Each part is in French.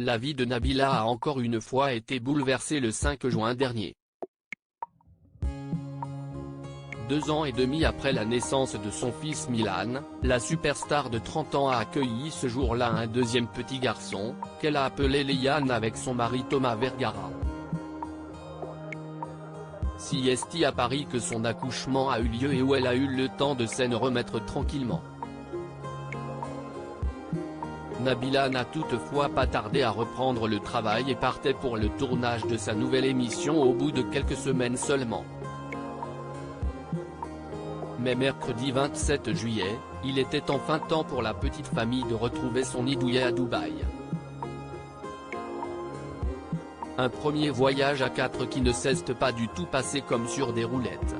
La vie de Nabila a encore une fois été bouleversée le 5 juin dernier. 2 ans et demi après la naissance de son fils Milan, la superstar de 30 ans a accueilli ce jour-là un deuxième petit garçon, qu'elle a appelé Leyan avec son mari Thomas Vergara. Siesti à Paris que son accouchement a eu lieu et où elle a eu le temps de s'en remettre tranquillement. Nabila n'a toutefois pas tardé à reprendre le travail et partait pour le tournage de sa nouvelle émission au bout de quelques semaines seulement. Mais mercredi 27 juillet, il était enfin temps pour la petite famille de retrouver son nid douillet à Dubaï. Un premier voyage à 4 qui ne s'est pas du tout passé comme sur des roulettes.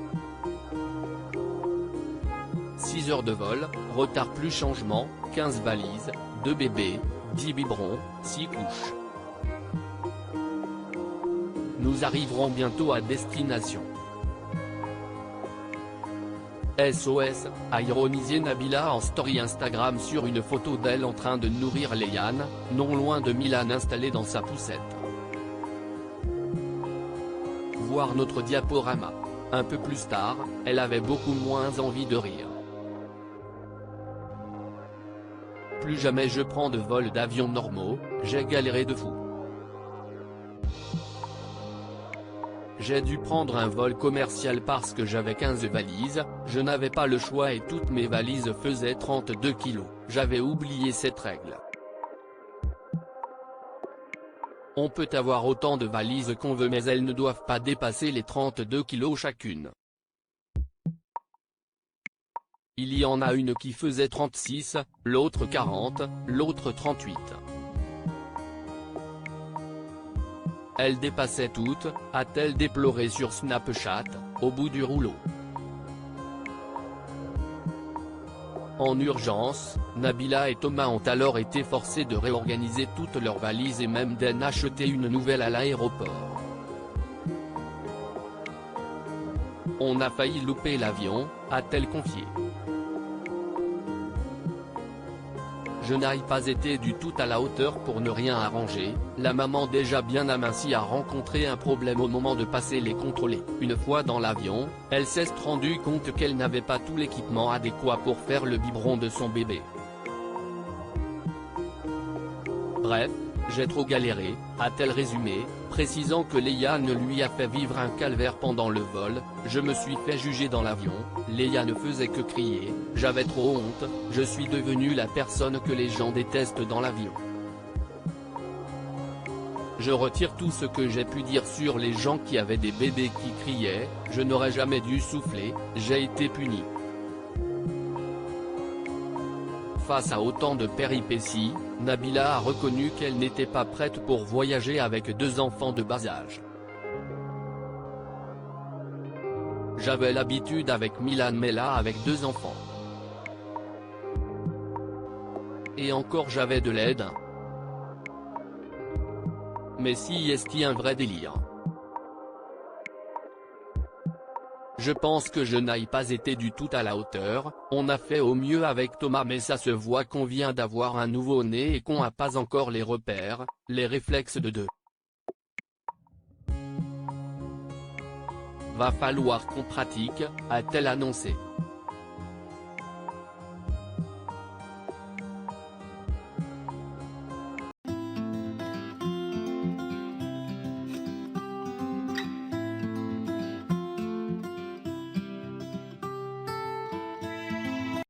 6 heures de vol, retard plus changement, 15 valises, 2 bébés, 10 biberons, 6 couches. Nous arriverons bientôt à destination. SOS, a ironisé Nabila en story Instagram sur une photo d'elle en train de nourrir Leyan, non loin de Milan installé dans sa poussette. Voir notre diaporama. Un peu plus tard, elle avait beaucoup moins envie de rire. Plus jamais je prends de vols d'avion normaux, j'ai galéré de fou. J'ai dû prendre un vol commercial parce que j'avais 15 valises, je n'avais pas le choix et toutes mes valises faisaient 32 kilos, j'avais oublié cette règle. On peut avoir autant de valises qu'on veut mais elles ne doivent pas dépasser les 32 kilos chacune. Il y en a une qui faisait 36, l'autre 40, l'autre 38. Elles dépassaient toutes, a-t-elle déploré sur Snapchat, au bout du rouleau. En urgence, Nabila et Thomas ont alors été forcés de réorganiser toutes leurs valises et même d'en acheter une nouvelle à l'aéroport. On a failli louper l'avion, a-t-elle confié. Je n'ai pas été du tout à la hauteur pour ne rien arranger, la maman déjà bien amincie a rencontré un problème au moment de passer les contrôlés. Une fois dans l'avion, elle s'est rendue compte qu'elle n'avait pas tout l'équipement adéquat pour faire le biberon de son bébé. Bref, j'ai trop galéré, a-t-elle résumé, précisant que Leyan lui a fait vivre un calvaire pendant le vol. Je me suis fait juger dans l'avion, Leyan ne faisait que crier, j'avais trop honte, je suis devenue la personne que les gens détestent dans l'avion. Je retire tout ce que j'ai pu dire sur les gens qui avaient des bébés qui criaient, je n'aurais jamais dû souffler, j'ai été punie. Face à autant de péripéties, Nabila a reconnu qu'elle n'était pas prête pour voyager avec 2 enfants de bas âge. J'avais l'habitude avec Milan mais là avec 2 enfants. Et encore j'avais de l'aide. Mais si est-ce un vrai délire. Je pense que je n'ai pas été du tout à la hauteur, on a fait au mieux avec Thomas mais ça se voit qu'on vient d'avoir un nouveau-né et qu'on n'a pas encore les repères, les réflexes de deux. Va falloir qu'on pratique, a-t-elle annoncé.